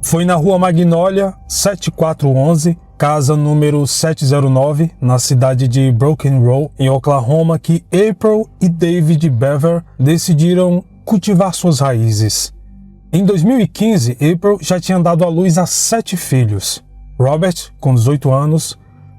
Foi na rua Magnolia, 7411, casa número 709, na cidade de Broken Row, em Oklahoma, que April e David Bever decidiram cultivar suas raízes. Em 2015, April já tinha dado à luz a 7 filhos. Robert, com 18 anos,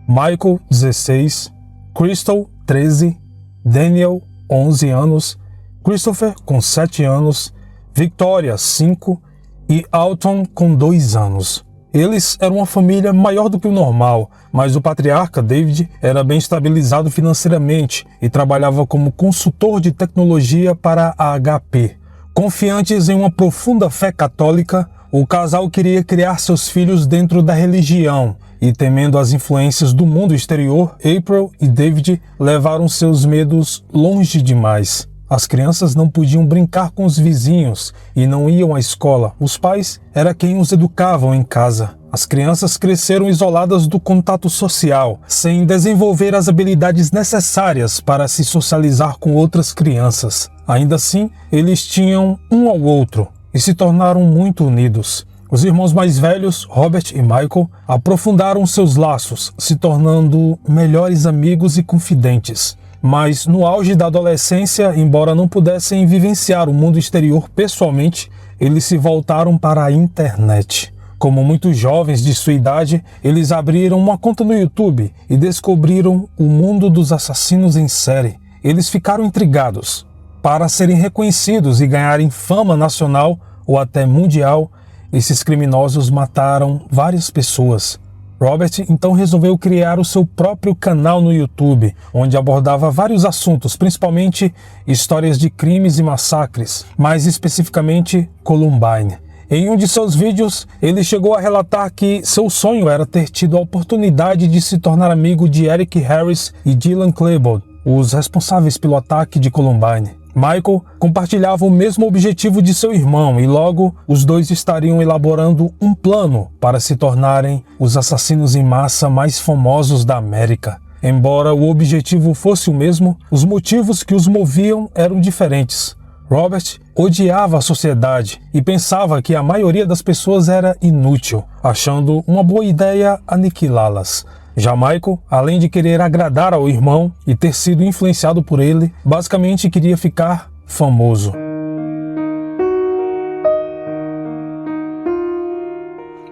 Michael, 16, Crystal, 13, Daniel, 11 anos, Christopher, com 7 anos, Victoria, 5 e Alton, com 2 anos. Eles eram uma família maior do que o normal, mas o patriarca, David, era bem estabilizado financeiramente e trabalhava como consultor de tecnologia para a HP. Confiantes em uma profunda fé católica, o casal queria criar seus filhos dentro da religião e, temendo as influências do mundo exterior, April e David levaram seus medos longe demais. As crianças não podiam brincar com os vizinhos e não iam à escola. Os pais eram quem os educavam em casa. As crianças cresceram isoladas do contato social, sem desenvolver as habilidades necessárias para se socializar com outras crianças. Ainda assim, eles tinham um ao outro e se tornaram muito unidos. Os irmãos mais velhos, Robert e Michael, aprofundaram seus laços, se tornando melhores amigos e confidentes. Mas no auge da adolescência, embora não pudessem vivenciar o mundo exterior pessoalmente, eles se voltaram para a internet. Como muitos jovens de sua idade, eles abriram uma conta no YouTube e descobriram o mundo dos assassinos em série. Eles ficaram intrigados. Para serem reconhecidos e ganharem fama nacional ou até mundial, esses criminosos mataram várias pessoas. Robert então resolveu criar o seu próprio canal no YouTube, onde abordava vários assuntos, principalmente histórias de crimes e massacres, mais especificamente Columbine. Em um de seus vídeos, ele chegou a relatar que seu sonho era ter tido a oportunidade de se tornar amigo de Eric Harris e Dylan Klebold, os responsáveis pelo ataque de Columbine. Michael compartilhava o mesmo objetivo de seu irmão e logo os dois estariam elaborando um plano para se tornarem os assassinos em massa mais famosos da América. Embora o objetivo fosse o mesmo, os motivos que os moviam eram diferentes. Robert odiava a sociedade e pensava que a maioria das pessoas era inútil, achando uma boa ideia aniquilá-las. Já Michael, além de querer agradar ao irmão e ter sido influenciado por ele, basicamente queria ficar famoso.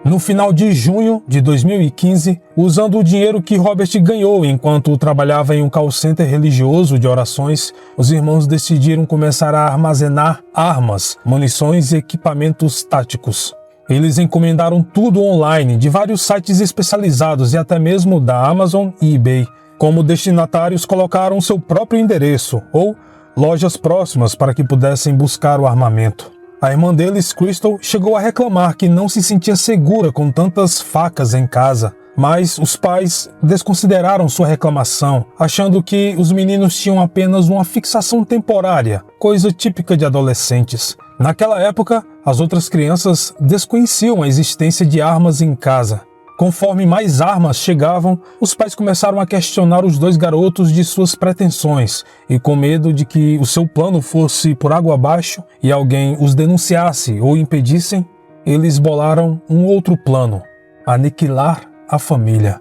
No final de junho de 2015, usando o dinheiro que Robert ganhou enquanto trabalhava em um call center religioso de orações, os irmãos decidiram começar a armazenar armas, munições e equipamentos táticos. Eles encomendaram tudo online de vários sites especializados e até mesmo da Amazon e eBay. Como destinatários, colocaram seu próprio endereço ou lojas próximas para que pudessem buscar o armamento. A irmã deles, Crystal, chegou a reclamar que não se sentia segura com tantas facas em casa, mas os pais desconsideraram sua reclamação, achando que os meninos tinham apenas uma fixação temporária, coisa típica de adolescentes. Naquela época, as outras crianças desconheciam a existência de armas em casa. Conforme mais armas chegavam, os pais começaram a questionar os dois garotos de suas pretensões e, com medo de que o seu plano fosse por água abaixo e alguém os denunciasse ou impedissem, eles bolaram um outro plano: aniquilar a família.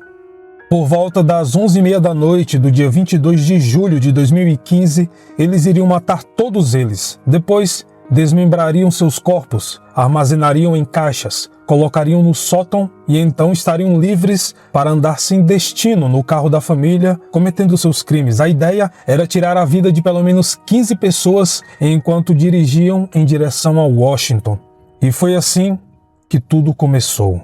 Por volta das 11h30 da noite do dia 22 de julho de 2015, eles iriam matar todos eles. Depois, desmembrariam seus corpos, armazenariam em caixas, colocariam no sótão e então estariam livres para andar sem destino no carro da família, cometendo seus crimes. A ideia era tirar a vida de pelo menos 15 pessoas enquanto dirigiam em direção a Washington. E foi assim que tudo começou.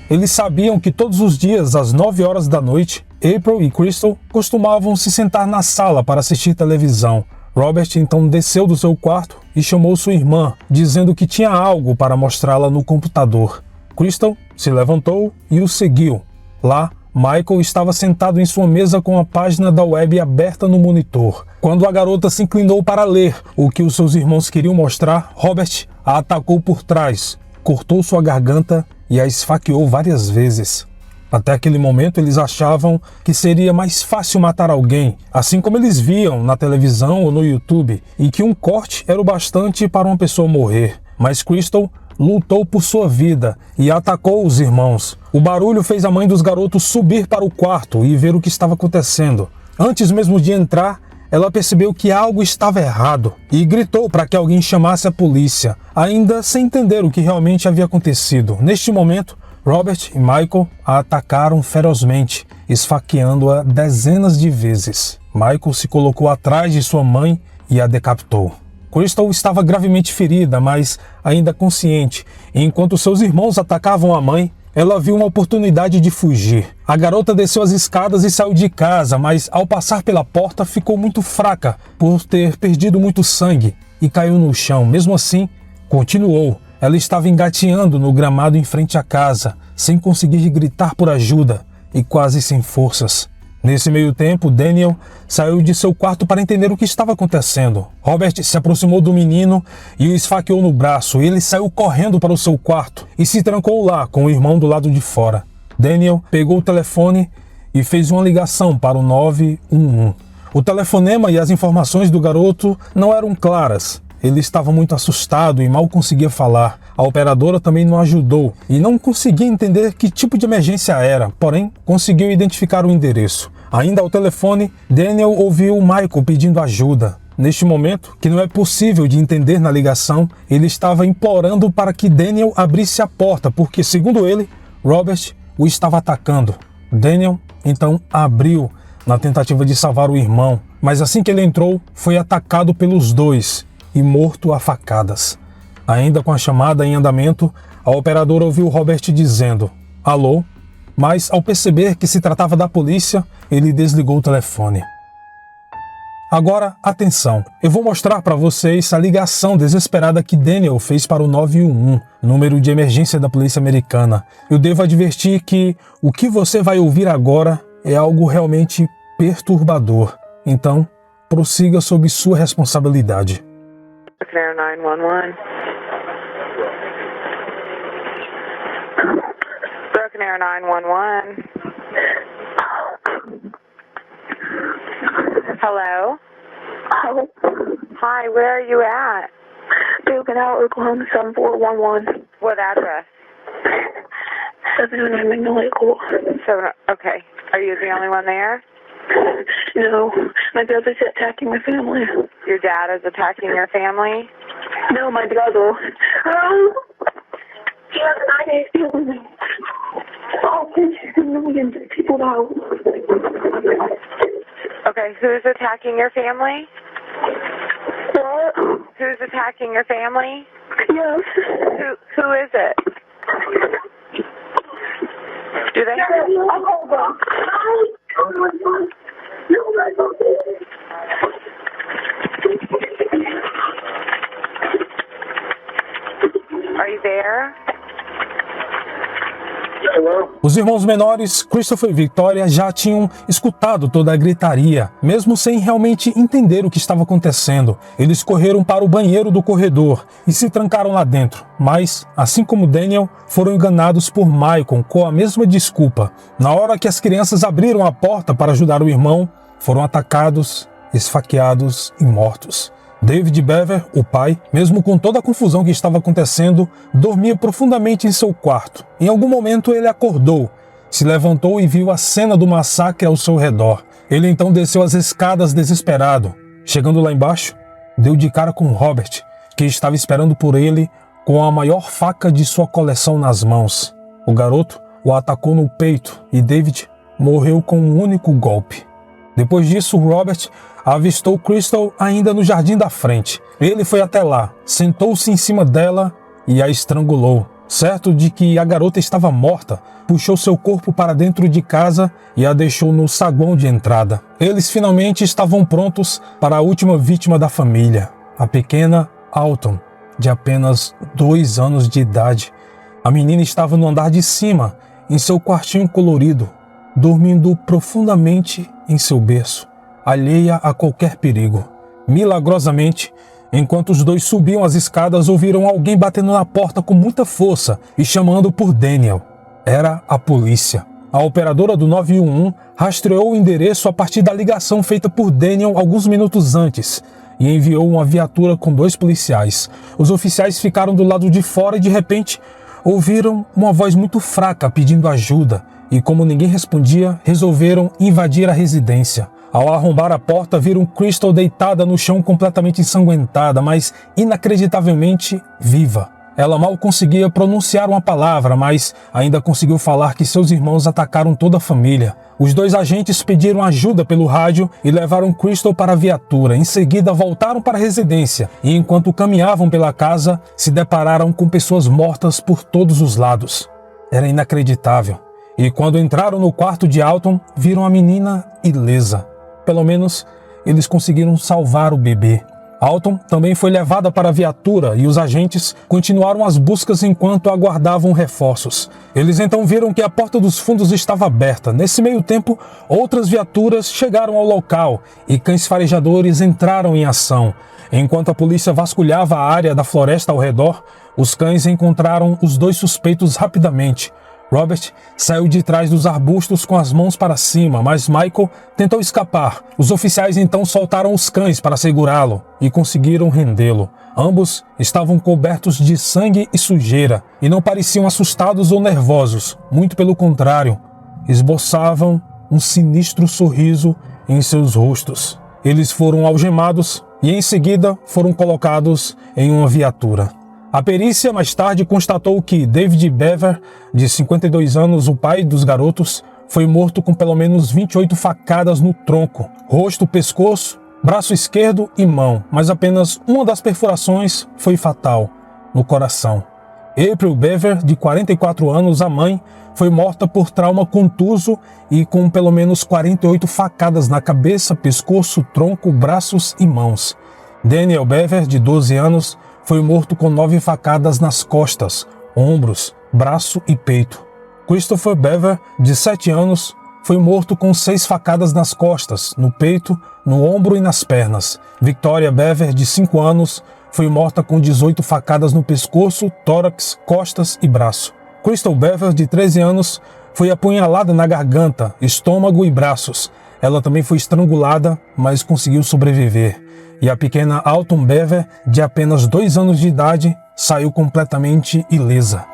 Eles sabiam que todos os dias, às 9 horas da noite, April e Crystal costumavam se sentar na sala para assistir televisão. Robert então desceu do seu quarto e chamou sua irmã, dizendo que tinha algo para mostrá-la no computador. Crystal se levantou e o seguiu. Lá, Michael estava sentado em sua mesa com a página da web aberta no monitor. Quando a garota se inclinou para ler o que os seus irmãos queriam mostrar, Robert a atacou por trás, cortou sua garganta e a esfaqueou várias vezes. Até aquele momento eles achavam que seria mais fácil matar alguém, assim como eles viam na televisão ou no YouTube, e que um corte era o bastante para uma pessoa morrer. Mas Crystal lutou por sua vida e atacou os irmãos. O barulho fez a mãe dos garotos subir para o quarto e ver o que estava acontecendo. Antes mesmo de entrar, ela percebeu que algo estava errado e gritou para que alguém chamasse a polícia, ainda sem entender o que realmente havia acontecido. Neste momento, Robert e Michael a atacaram ferozmente, esfaqueando-a dezenas de vezes. Michael se colocou atrás de sua mãe e a decapitou. Crystal estava gravemente ferida, mas ainda consciente, e enquanto seus irmãos atacavam a mãe, ela viu uma oportunidade de fugir. A garota desceu as escadas e saiu de casa, mas ao passar pela porta ficou muito fraca por ter perdido muito sangue e caiu no chão. Mesmo assim, continuou. Ela estava engateando no gramado em frente à casa, sem conseguir gritar por ajuda e quase sem forças. Nesse meio tempo, Daniel saiu de seu quarto para entender o que estava acontecendo. Robert se aproximou do menino e o esfaqueou no braço. Ele saiu correndo para o seu quarto e se trancou lá com o irmão do lado de fora. Daniel pegou o telefone e fez uma ligação para o 911. O telefonema e as informações do garoto não eram claras. Ele estava muito assustado e mal conseguia falar. A operadora também não ajudou e não conseguia entender que tipo de emergência era, porém conseguiu identificar o endereço. Ainda ao telefone, Daniel ouviu Michael pedindo ajuda. Neste momento, que não é possível de entender na ligação, ele estava implorando para que Daniel abrisse a porta, porque, segundo ele, Robert o estava atacando. Daniel, então, abriu na tentativa de salvar o irmão, mas assim que ele entrou, foi atacado pelos dois e morto a facadas. Ainda com a chamada em andamento, a operadora ouviu Robert dizendo "Alô?", mas ao perceber que se tratava da polícia, ele desligou o telefone. Agora, atenção, eu vou mostrar para vocês a ligação desesperada que Daniel fez para o 911, número de emergência da polícia americana. Eu devo advertir que o que você vai ouvir agora é algo realmente perturbador. Então, prossiga sob sua responsabilidade. Broken Arrow 911. Broken Arrow 911. Hello? Hello. Hi, where are you at? Broken Arrow, Oklahoma 7411. What address? 709 Magnolia Court. Okay. Are you the only one there? No, my brother's attacking my family. Your dad is attacking your family? No, my brother. He has an idea stealing me. Oh, $50 million people out. Okay, who's attacking your family? What? Who's attacking your family? Yes. Who is it? Do they have... I'll call back. Are you there? Os irmãos menores, Christopher e Victoria, já tinham escutado toda a gritaria, mesmo sem realmente entender o que estava acontecendo. Eles correram para o banheiro do corredor e se trancaram lá dentro. Mas, assim como Daniel, foram enganados por Michael com a mesma desculpa. Na hora que as crianças abriram a porta para ajudar o irmão, foram atacados, esfaqueados e mortos. David Bever, o pai, mesmo com toda a confusão que estava acontecendo, dormia profundamente em seu quarto. Em algum momento ele acordou, se levantou e viu a cena do massacre ao seu redor. Ele então desceu as escadas desesperado. Chegando lá embaixo, deu de cara com Robert, que estava esperando por ele com a maior faca de sua coleção nas mãos. O garoto o atacou no peito e David morreu com um único golpe. Depois disso, Robert avistou Crystal ainda no jardim da frente. Ele foi até lá, sentou-se em cima dela e a estrangulou. Certo de que a garota estava morta, puxou seu corpo para dentro de casa e a deixou no saguão de entrada. Eles finalmente estavam prontos para a última vítima da família, a pequena Alton, de apenas 2 anos de idade. A menina estava no andar de cima, em seu quartinho colorido, dormindo profundamente em seu berço, alheia a qualquer perigo. Milagrosamente, enquanto os dois subiam as escadas, ouviram alguém batendo na porta com muita força e chamando por Daniel. Era a polícia. A operadora do 911 rastreou o endereço a partir da ligação feita por Daniel alguns minutos antes e enviou uma viatura com 2 policiais. Os oficiais ficaram do lado de fora e, de repente, ouviram uma voz muito fraca pedindo ajuda e, como ninguém respondia, resolveram invadir a residência. Ao arrombar a porta, viram Crystal deitada no chão completamente ensanguentada, mas inacreditavelmente viva. Ela mal conseguia pronunciar uma palavra, mas ainda conseguiu falar que seus irmãos atacaram toda a família. Os 2 agentes pediram ajuda pelo rádio e levaram Crystal para a viatura. Em seguida, voltaram para a residência e, enquanto caminhavam pela casa, se depararam com pessoas mortas por todos os lados. Era inacreditável. E quando entraram no quarto de Alton, viram a menina ilesa. Pelo menos, eles conseguiram salvar o bebê. Alton também foi levada para a viatura e os agentes continuaram as buscas enquanto aguardavam reforços. Eles então viram que a porta dos fundos estava aberta. Nesse meio tempo, outras viaturas chegaram ao local e cães farejadores entraram em ação. Enquanto a polícia vasculhava a área da floresta ao redor, os cães encontraram os 2 suspeitos rapidamente. Robert saiu de trás dos arbustos com as mãos para cima, mas Michael tentou escapar. Os oficiais então soltaram os cães para segurá-lo e conseguiram rendê-lo. Ambos estavam cobertos de sangue e sujeira e não pareciam assustados ou nervosos, muito pelo contrário, esboçavam um sinistro sorriso em seus rostos. Eles foram algemados e em seguida foram colocados em uma viatura. A perícia mais tarde constatou que David Bever, de 52 anos, o pai dos garotos, foi morto com pelo menos 28 facadas no tronco, rosto, pescoço, braço esquerdo e mão, mas apenas uma das perfurações foi fatal, no coração. April Bever, de 44 anos, a mãe, foi morta por trauma contuso e com pelo menos 48 facadas na cabeça, pescoço, tronco, braços e mãos. Daniel Bever, de 12 anos, foi morto com 9 facadas nas costas, ombros, braço e peito. Christopher Bever, de 7 anos, foi morto com 6 facadas nas costas, no peito, no ombro e nas pernas. Victoria Bever, de 5 anos, foi morta com 18 facadas no pescoço, tórax, costas e braço. Crystal Bever, de 13 anos, foi apunhalada na garganta, estômago e braços. Ela também foi estrangulada, mas conseguiu sobreviver. E a pequena Alton Bever, de apenas 2 anos de idade, saiu completamente ilesa.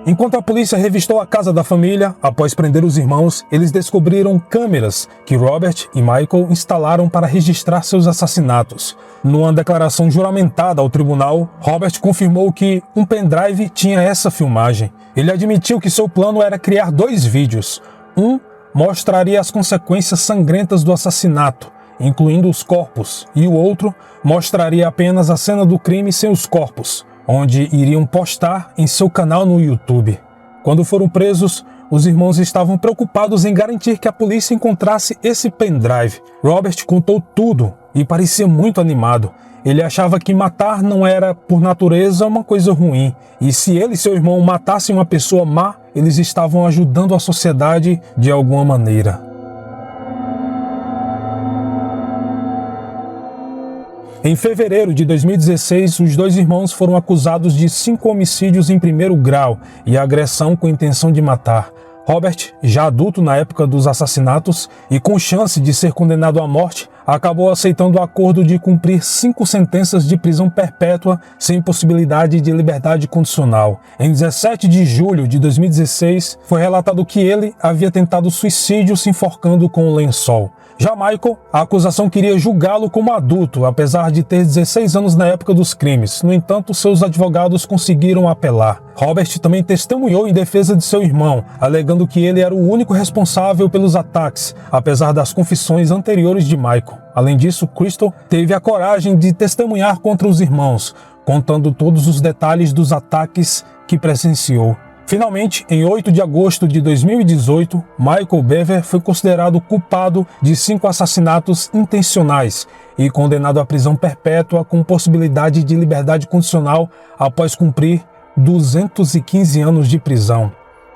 Enquanto a polícia revistou a casa da família, após prender os irmãos, eles descobriram câmeras que Robert e Michael instalaram para registrar seus assassinatos. Numa declaração juramentada ao tribunal, Robert confirmou que um pendrive tinha essa filmagem. Ele admitiu que seu plano era criar 2 vídeos. Um mostraria as consequências sangrentas do assassinato, incluindo os corpos, e o outro mostraria apenas a cena do crime sem os corpos, onde iriam postar em seu canal no YouTube. Quando foram presos, os irmãos estavam preocupados em garantir que a polícia encontrasse esse pendrive. Robert contou tudo e parecia muito animado. Ele achava que matar não era, por natureza, uma coisa ruim. E se ele e seu irmão matassem uma pessoa má, eles estavam ajudando a sociedade de alguma maneira. Em fevereiro de 2016, os 2 irmãos foram acusados de 5 homicídios em primeiro grau e agressão com intenção de matar. Robert, já adulto na época dos assassinatos e com chance de ser condenado à morte, acabou aceitando o acordo de cumprir 5 sentenças de prisão perpétua sem possibilidade de liberdade condicional. Em 17 de julho de 2016, foi relatado que ele havia tentado suicídio se enforcando com um lençol. Já Michael, a acusação queria julgá-lo como adulto, apesar de ter 16 anos na época dos crimes. No entanto, seus advogados conseguiram apelar. Robert também testemunhou em defesa de seu irmão, alegando que ele era o único responsável pelos ataques, apesar das confissões anteriores de Michael. Além disso, Crystal teve a coragem de testemunhar contra os irmãos, contando todos os detalhes dos ataques que presenciou. Finalmente, em 8 de agosto de 2018, Michael Bever foi considerado culpado de 5 assassinatos intencionais e condenado à prisão perpétua com possibilidade de liberdade condicional após cumprir 215 anos de prisão.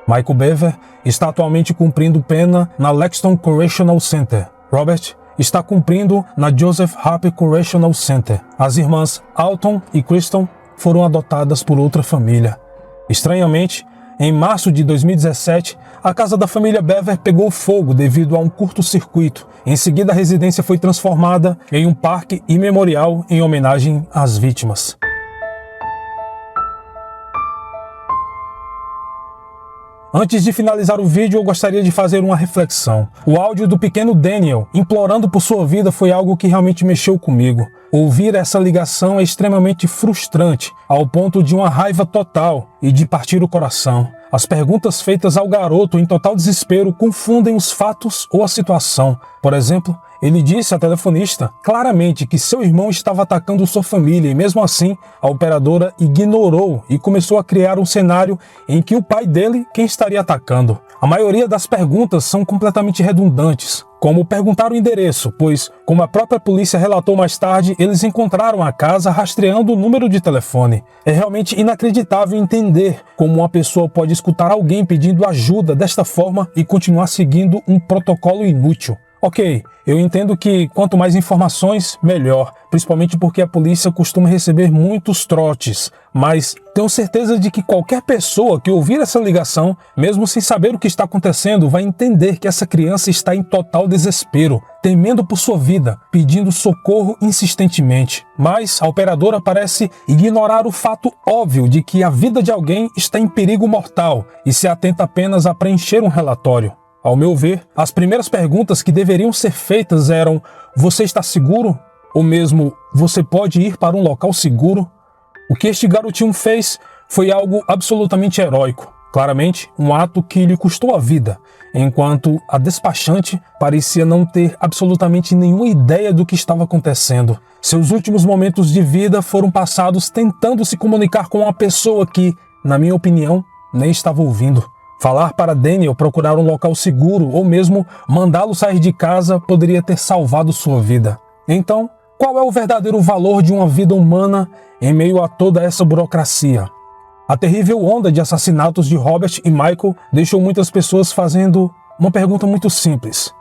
Michael Bever está atualmente cumprindo pena na Lexington Correctional Center. Robert está cumprindo na Joseph Harper Correctional Center. As irmãs Alton e Crystal foram adotadas por outra família. Estranhamente, em março de 2017, a casa da família Bever pegou fogo devido a um curto-circuito. Em seguida, a residência foi transformada em um parque e memorial em homenagem às vítimas. Antes de finalizar o vídeo, eu gostaria de fazer uma reflexão. O áudio do pequeno Daniel implorando por sua vida foi algo que realmente mexeu comigo. Ouvir essa ligação é extremamente frustrante, ao ponto de uma raiva total e de partir o coração. As perguntas feitas ao garoto em total desespero confundem os fatos ou a situação. Por exemplo, ele disse à telefonista claramente que seu irmão estava atacando sua família e mesmo assim a operadora ignorou e começou a criar um cenário em que o pai dele quem estaria atacando. A maioria das perguntas são completamente redundantes, como perguntar o endereço, pois, como a própria polícia relatou mais tarde, eles encontraram a casa rastreando o número de telefone. É realmente inacreditável entender como uma pessoa pode escutar alguém pedindo ajuda desta forma e continuar seguindo um protocolo inútil. Ok, eu entendo que quanto mais informações, melhor, principalmente porque a polícia costuma receber muitos trotes, mas tenho certeza de que qualquer pessoa que ouvir essa ligação, mesmo sem saber o que está acontecendo, vai entender que essa criança está em total desespero, temendo por sua vida, pedindo socorro insistentemente. Mas a operadora parece ignorar o fato óbvio de que a vida de alguém está em perigo mortal e se atenta apenas a preencher um relatório. Ao meu ver, as primeiras perguntas que deveriam ser feitas eram: você está seguro? Ou mesmo, você pode ir para um local seguro? O que este garotinho fez foi algo absolutamente heróico. Claramente, um ato que lhe custou a vida, enquanto a despachante parecia não ter absolutamente nenhuma ideia do que estava acontecendo. Seus últimos momentos de vida foram passados tentando se comunicar com uma pessoa que, na minha opinião, nem estava ouvindo. Falar para Daniel procurar um local seguro ou mesmo mandá-lo sair de casa poderia ter salvado sua vida. Então, qual é o verdadeiro valor de uma vida humana em meio a toda essa burocracia? A terrível onda de assassinatos de Robert e Michael deixou muitas pessoas fazendo uma pergunta muito simples.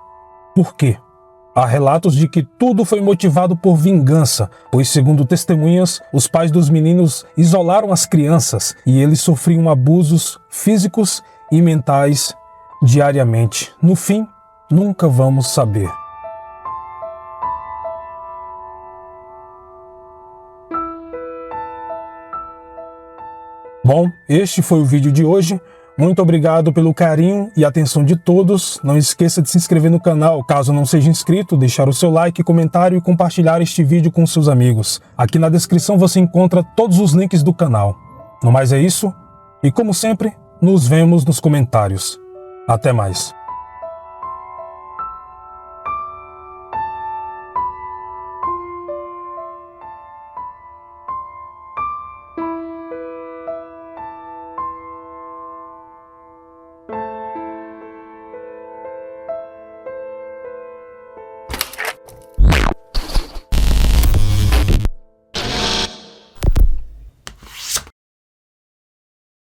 Por quê? Há relatos de que tudo foi motivado por vingança, pois, segundo testemunhas, os pais dos meninos isolaram as crianças e eles sofriam abusos físicos e mentais diariamente. No fim, nunca vamos saber. Bom, este foi o vídeo de hoje. Muito obrigado pelo carinho e atenção de todos. Não esqueça de se inscrever no canal, caso não seja inscrito, deixar o seu like, comentário e compartilhar este vídeo com seus amigos. Aqui na descrição você encontra todos os links do canal. No mais é isso, e como sempre, nos vemos nos comentários. Até mais.